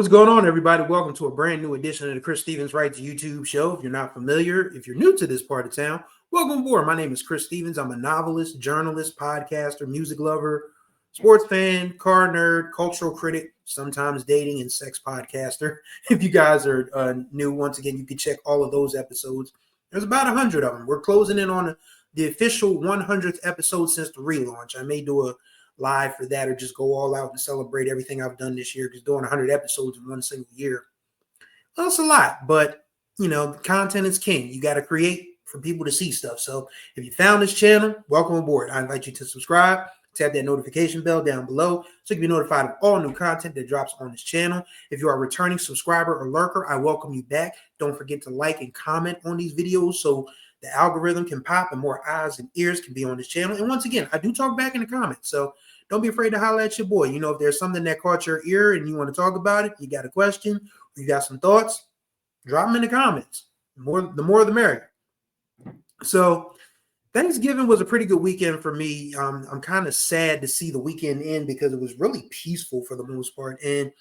What's going on, everybody? Welcome to a brand new edition of the Chris Stevens Writes YouTube show. If you're not familiar, if you're new to this part of town, welcome aboard. My name is Chris Stevens. I'm a novelist, journalist, podcaster, music lover, sports fan, car nerd, cultural critic, sometimes dating and sex podcaster. If you guys are new, once again, you can check all of those episodes. There's about 100 of them. We're closing in on the official 100th episode since the relaunch. I may do a live for that or just go all out and celebrate everything I've done this year, because doing 100 episodes in one single year, well, it's a lot, but content is king. You got to create for people to see stuff. So if you found this channel, welcome aboard. I invite you to subscribe, tap that notification bell down below so you can be notified of all new content that drops on this channel. If you are a returning subscriber or lurker, I welcome you back. Don't forget to like and comment on these videos so the algorithm can pop and more eyes and ears can be on this channel. And once again, I do talk back in the comments, so don't be afraid to holler at your boy. If there's something that caught your ear and you want to talk about it, you got a question, or you got some thoughts, drop them in the comments. The more the merrier. So Thanksgiving was a pretty good weekend for me. I'm kind of sad to see the weekend end because it was really peaceful for the most part. And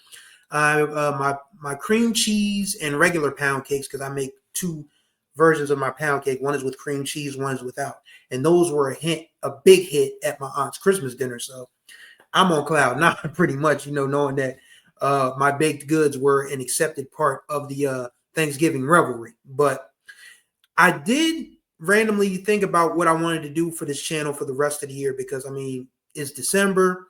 my cream cheese and regular pound cakes, because I make two versions of my pound cake. One is with cream cheese, one is without. And those were a big hit at my aunt's Christmas dinner. So I'm on cloud nine pretty much, knowing that my baked goods were an accepted part of the Thanksgiving revelry. But I did randomly think about what I wanted to do for this channel for the rest of the year, because it's December.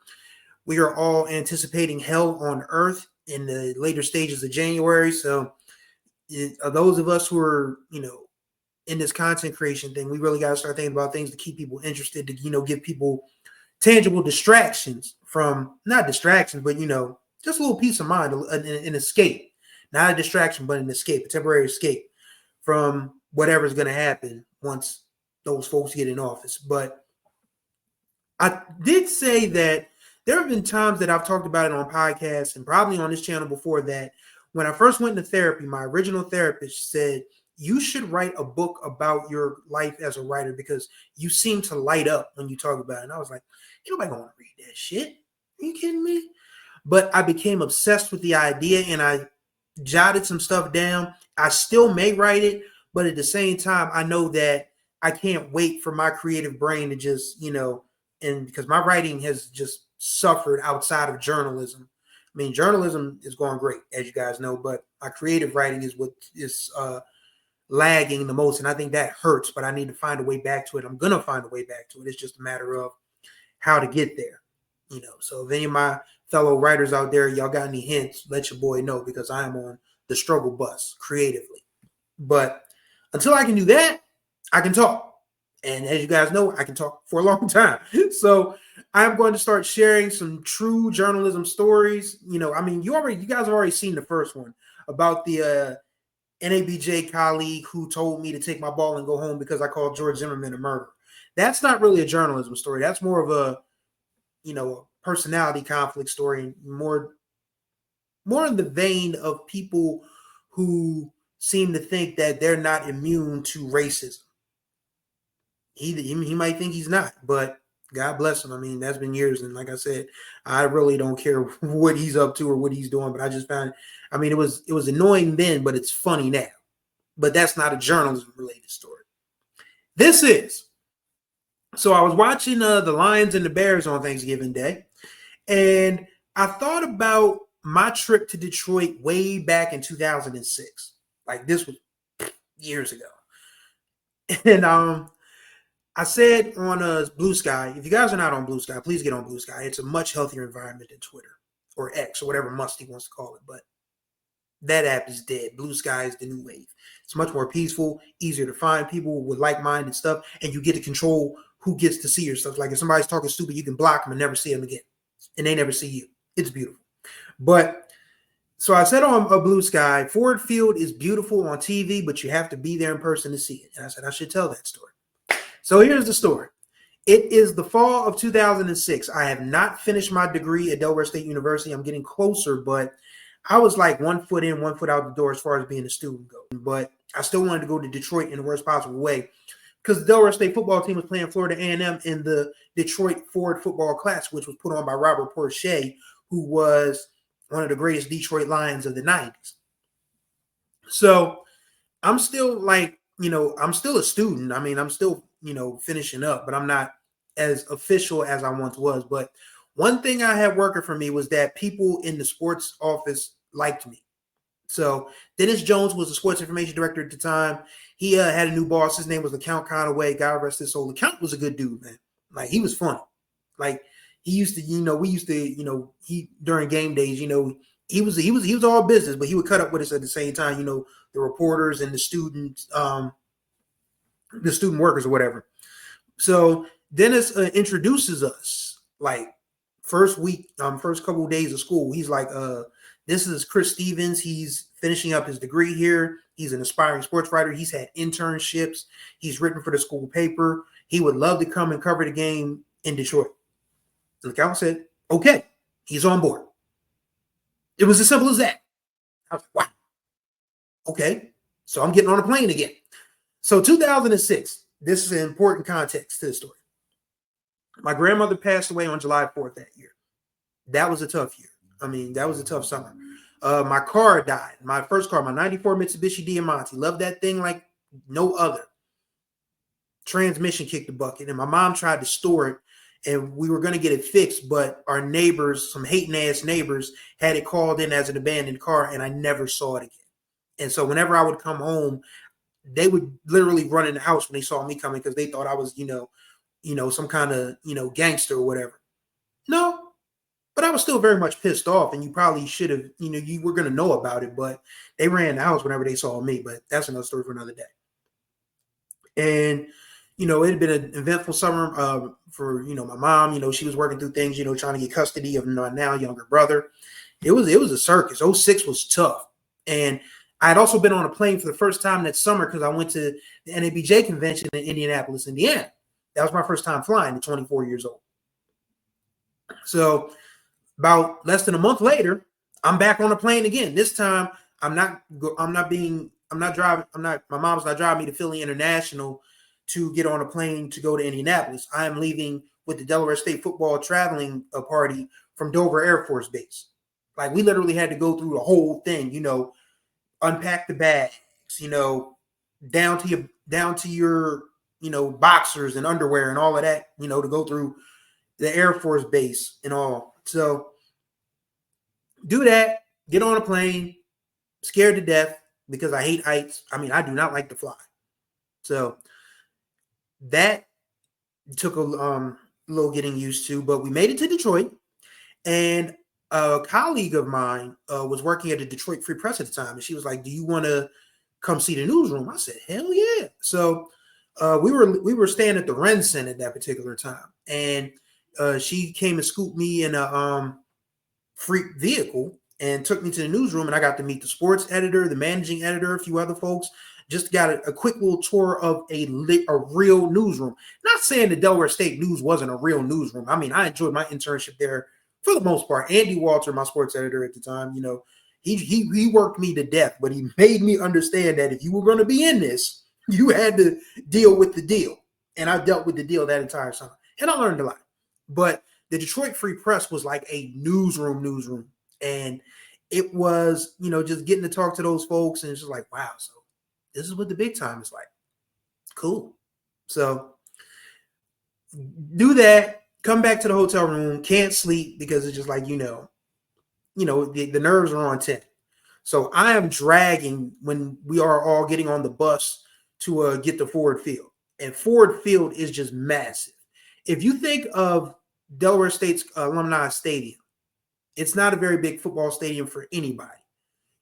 We are all anticipating hell on earth in the later stages of January. So those of us who are, in this content creation thing, we really got to start thinking about things to keep people interested, to, give people tangible distractions from, not distractions, but, just a little peace of mind, an escape, not a distraction, but an escape, a temporary escape from whatever's going to happen once those folks get in office. But I did say that there have been times that I've talked about it on podcasts and probably on this channel before, that when I first went into therapy, my original therapist said, you should write a book about your life as a writer because you seem to light up when you talk about it. And I was like, nobody gonna read that shit. Are you kidding me? But I became obsessed with the idea and I jotted some stuff down. I still may write it, but at the same time, I know that I can't wait for my creative brain to just, and because my writing has just suffered outside of journalism. Journalism is going great, as you guys know, but my creative writing is what is lagging the most. And I think that hurts, but I need to find a way back to it. I'm going to find a way back to it. It's just a matter of how to get there, So if any of my fellow writers out there, y'all got any hints, let your boy know, because I am on the struggle bus creatively. But until I can do that, I can talk. And as you guys know, I can talk for a long time. So I'm going to start sharing some true journalism stories. You guys have already seen the first one about the NABJ colleague who told me to take my ball and go home because I called George Zimmerman a murderer. That's not really a journalism story. That's more of a, a personality conflict story, more in the vein of people who seem to think that they're not immune to racism. He might think he's not, but God bless him. That's been years. And like I said, I really don't care what he's up to or what he's doing, but I just found, it was annoying then, but it's funny now. But that's not a journalism related story. This is. So I was watching the Lions and the Bears on Thanksgiving Day, and I thought about my trip to Detroit way back in 2006. Like, this was years ago. And I said on Bluesky, if you guys are not on Bluesky, please get on Bluesky. It's a much healthier environment than Twitter or X or whatever Musty wants to call it. But that app is dead. Bluesky is the new wave. It's much more peaceful, easier to find people with like-minded stuff, and you get to control who gets to see your stuff. Like if somebody's talking stupid, you can block them and never see them again. And they never see you. It's beautiful. But so I said on a Bluesky, Ford Field is beautiful on TV, but you have to be there in person to see it. And I said I should tell that story. So here's the story. It is the fall of 2006. I have not finished my degree at Delaware State University. I'm getting closer, but I was like 1 foot in, 1 foot out the door as far as being a student goes. But I still wanted to go to Detroit in the worst possible way because the Delaware State football team was playing Florida A&M in the Detroit Ford Football Classic, which was put on by Robert Porcher, who was one of the greatest Detroit Lions of the 90s. So I'm still like, I'm still a student. I mean, I'm still, finishing up, but I'm not as official as I once was. But one thing I had working for me was that people in the sports office liked me. So Dennis Jones was the sports information director at the time. He had a new boss. His name was LeCount Conaway. God rest his soul. LeCount was a good dude, man. Like, he was funny. Like, he used to, we used to, he during game days, he was all business, but he would cut up with us at the same time, the reporters and the students, the student workers or whatever. So Dennis introduces us like first couple of days of school. He's like, this is Chris Stevens. He's finishing up his degree here. He's an aspiring sports writer. He's had internships. He's written for the school paper. He would love to come and cover the game in Detroit. And the count said, okay, he's on board. It was as simple as that. I was like, wow. Okay. So I'm getting on a plane again. So 2006, this is an important context to the story. My grandmother passed away on July 4th that year. That was a tough year. I mean, that was a tough summer. My car died. My first car, my 94 Mitsubishi Diamante. Loved that thing like no other. Transmission kicked the bucket, and my mom tried to store it, and we were going to get it fixed, but our neighbors, some hating-ass neighbors, had it called in as an abandoned car, and I never saw it again. And so whenever I would come home, they would literally run in the house when they saw me coming because they thought I was, some kind of, gangster or whatever. No, but I was still very much pissed off, and you probably should have, you were going to know about it, but they ran the house whenever they saw me, but that's another story for another day. And, it had been an eventful summer for, my mom, she was working through things, trying to get custody of my now younger brother. It was a circus. 06 was tough. And I had also been on a plane for the first time that summer because I went to the NABJ convention in Indianapolis, Indiana. That was my first time flying at 24 years old. So about less than a month later, I'm back on a plane again. This time my mom's not driving me to Philly International to get on a plane to go to Indianapolis. I am leaving with the Delaware State football traveling party from Dover Air Force Base. Like, we literally had to go through the whole thing, unpack the bags, down to your, boxers and underwear and all of that, to go through the Air Force Base and all. So do that, get on a plane, scared to death because I hate heights. I mean, I do not like to fly. So that took a little getting used to, but we made it to Detroit, and a colleague of mine was working at the Detroit Free Press at the time, and she was like, do you want to come see the newsroom? I said, hell yeah. So we were staying at the Renson at that particular time, and she came and scooped me in a free vehicle and took me to the newsroom, and I got to meet the sports editor, the managing editor, a few other folks. Just got a quick little tour of a real newsroom. Not saying the Delaware State News wasn't a real newsroom. I mean, I enjoyed my internship there for the most part. Andy Walter, my sports editor at the time, he worked me to death, but he made me understand that if you were going to be in this, you had to deal with the deal. And I dealt with the deal that entire summer. And I learned a lot. But the Detroit Free Press was like a newsroom. And it was, just getting to talk to those folks, and it's just like, wow, so this is what the big time is like. Cool. So do that, come back to the hotel room, can't sleep because it's just like, the nerves are on 10. So I am dragging when we are all getting on the bus to get to Ford Field. And Ford Field is just massive. If you think of Delaware State's Alumni Stadium, it's not a very big football stadium for anybody.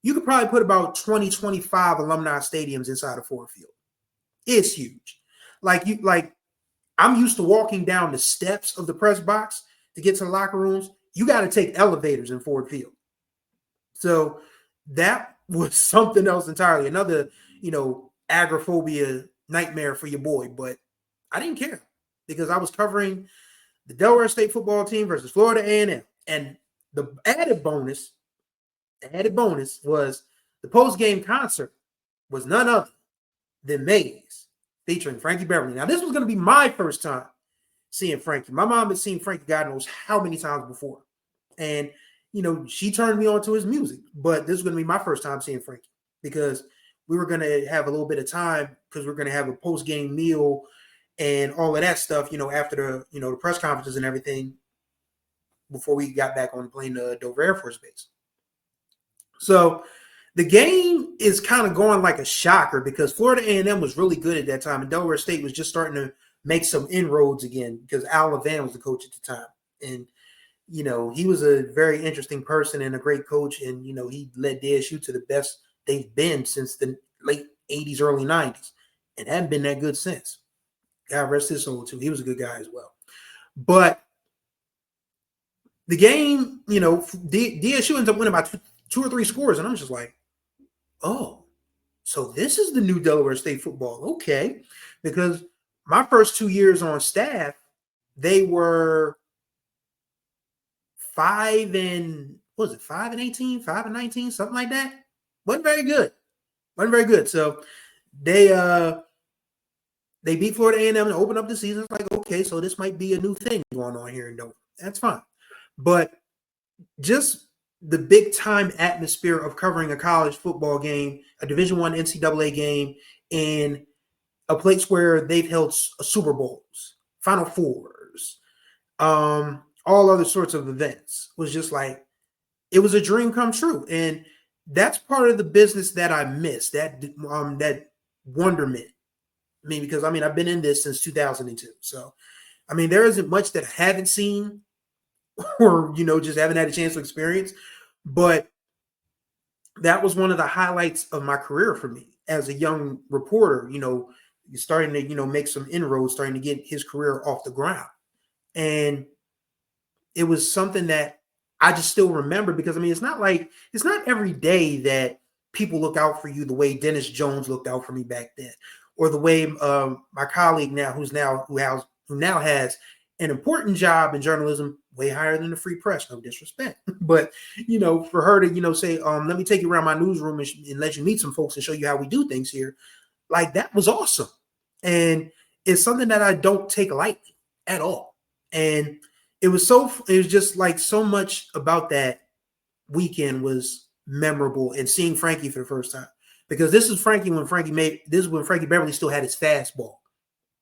You could probably put about 20, 25 alumni stadiums inside of Ford Field. It's huge. I'm used to walking down the steps of the press box to get to the locker rooms. You got to take elevators in Ford Field. So that was something else entirely. Another, agoraphobia nightmare for your boy. But I didn't care because I was covering the Delaware State football team versus Florida A&M. And the added bonus was the post-game concert was none other than Maze featuring Frankie Beverly. Now, this was going to be my first time seeing Frankie. My mom had seen Frankie God knows how many times before. And she turned me on to his music. But this is going to be my first time seeing Frankie because we were going to have a little bit of time because we're going to have a post-game meal and all of that stuff, after the press conferences and everything before we got back on the plane to Dover Air Force Base. So the game is kind of going like a shocker because Florida A&M was really good at that time, and Delaware State was just starting to make some inroads again because Al Levan was the coach at the time. And, he was a very interesting person and a great coach, and, he led DSU to the best they've been since the late 80s, early 90s, and haven't been that good since. God rest his soul, too. He was a good guy as well. But the game, DSU ends up winning by two or three scores, and I'm just like, oh, so this is the new Delaware State football. Okay. Because my first 2 years on staff, they were 5-18, 5-19, something like that. Wasn't very good. So they beat Florida A&M and opened up the season. It's like, okay, so this might be a new thing going on here in Dover. That's fine. But just the big time atmosphere of covering a college football game, a Division I NCAA game, in a place where they've held Super Bowls, Final Fours, all other sorts of events, was just like, it was a dream come true. And that's part of the business that I miss, that wonderment. Because I've been in this since 2002. So, there isn't much that I haven't seen or, just haven't had a chance to experience. But that was one of the highlights of my career for me as a young reporter, starting to, make some inroads, starting to get his career off the ground. And it was something that I just still remember because, it's not every day that people look out for you the way Dennis Jones looked out for me back then, or the way my colleague who now has an important job in journalism, way higher than the free press, no disrespect. But, for her to, say, let me take you around my newsroom and let you meet some folks and show you how we do things here. Like, that was awesome. And it's something that I don't take lightly at all. And it was just like so much about that weekend was memorable, and seeing Frankie for the first time, because this is when Frankie Beverly still had his fastball.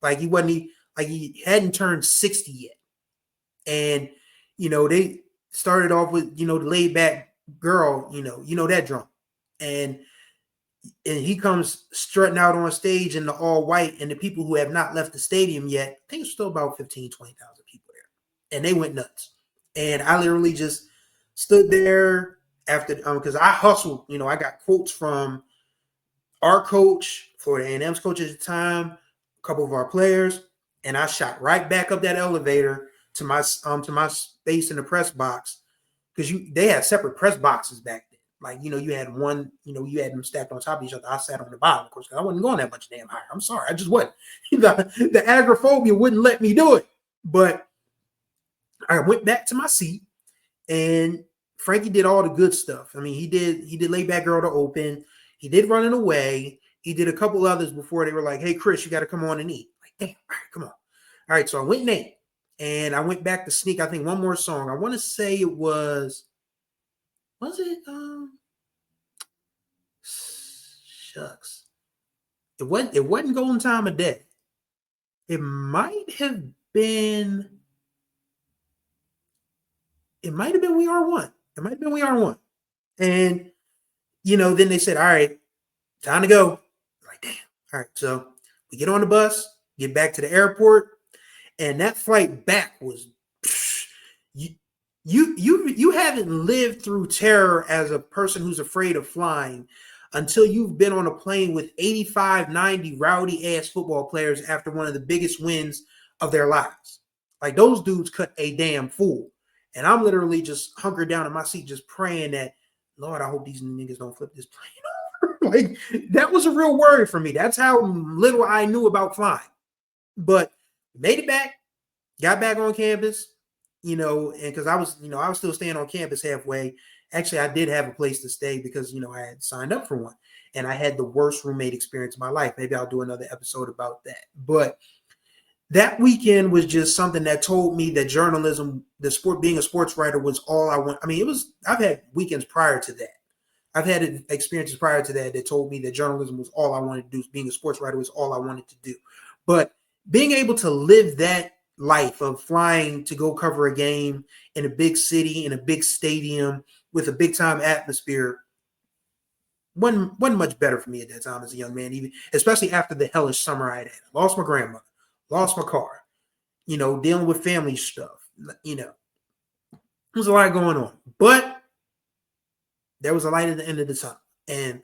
Like he hadn't turned 60 yet. And, they started off with, the laid back girl, that drum. And he comes strutting out on stage in the all white, and the people who have not left the stadium yet, I think it's still about 15, 20,000 people there. And they went nuts. And I literally just stood there after, because I hustled, I got quotes from our coach, Florida A&M's coach at the time, a couple of our players, and I shot right back up that elevator to my space in the press box, because they had separate press boxes back then. Like, you had one, you had them stacked on top of each other. I sat on the bottom, of course, because I wasn't going that much damn higher. I'm sorry, I just wasn't. The agoraphobia wouldn't let me do it. But I went back to my seat, and Frankie did all the good stuff. He did Lay Back Girl to open. He did Running Away. He did a couple others before they were like, hey, Chris, you got to come on and eat. Like, damn, all right, come on. All right, so I went and ate. And I went back to sneak, I think, one more song. I want to say it was it? Shucks. It wasn't Golden Time of Day. It might have been We Are One. It might have been We Are One. And, then they said, all right, time to go. I'm like, damn. All right, so we get on the bus, get back to the airport, and that flight back was, you haven't lived through terror as a person who's afraid of flying until you've been on a plane with 85, 90 rowdy ass football players after one of the biggest wins of their lives. Like, those dudes cut a damn fool. And I'm literally just hunkered down in my seat, just praying that, Lord, I hope these niggas don't flip this plane over. Like, that was a real worry for me. That's how little I knew about flying. But made it back, got back on campus, and because I was still staying on campus halfway. Actually, I did have a place to stay because, I had signed up for one, and I had the worst roommate experience of my life. Maybe I'll do another episode about that. But that weekend was just something that told me that journalism, the sport, being a sports writer was all I want. I mean, I've had weekends prior to that. I've had experiences prior to that that told me that journalism was all I wanted to do. Being a sports writer was all I wanted to do. But being able to live that life of flying to go cover a game in a big city, in a big stadium with a big time atmosphere wasn't much better for me at that time as a young man, even especially after the hellish summer I had. I lost my grandmother, lost my car, dealing with family stuff. There's a lot going on. But there was a light at the end of the tunnel. And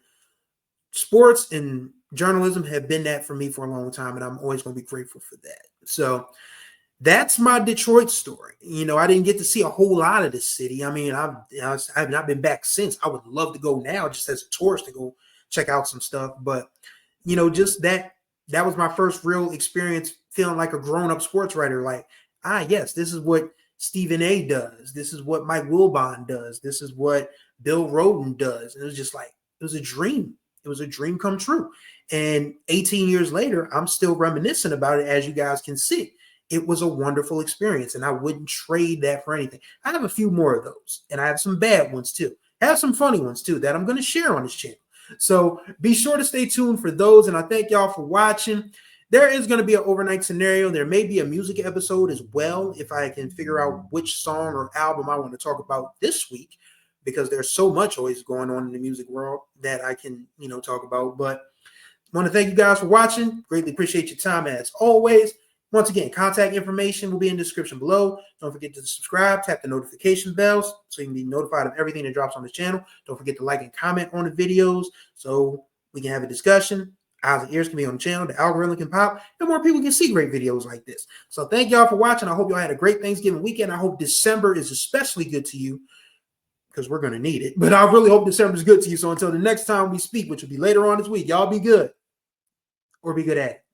sports and journalism have been that for me for a long time, and I'm always going to be grateful for that. So that's my Detroit story. I didn't get to see a whole lot of this city. I mean, I've not been back since. I would love to go now just as a tourist to go check out some stuff. But, just that was my first real experience feeling like a grown-up sports writer. Like, yes, this is what Stephen A. does. This is what Mike Wilbon does. This is what Bill Rhoden does. And it was just like, it was a dream. It was a dream come true. And 18 years later, I'm still reminiscing about it, as you guys can see. It was a wonderful experience, and I wouldn't trade that for anything. I have a few more of those, and I have some bad ones too. I have some funny ones too that I'm going to share on this channel. So be sure to stay tuned for those, and I thank y'all for watching. There is going to be an overnight scenario. There may be a music episode as well if I can figure out which song or album I want to talk about this week, because there's so much always going on in the music world that I can, talk about. But I want to thank you guys for watching. Greatly appreciate your time as always. Once again, contact information will be in the description below. Don't forget to subscribe, tap the notification bells so you can be notified of everything that drops on the channel. Don't forget to like and comment on the videos so we can have a discussion. Eyes and ears can be on the channel. The algorithm can pop, and more people can see great videos like this. So thank y'all for watching. I hope y'all had a great Thanksgiving weekend. I hope December is especially good to you, because we're going to need it. But I really hope December is good to you. So until the next time we speak, which will be later on this week, y'all be good, or be good at it.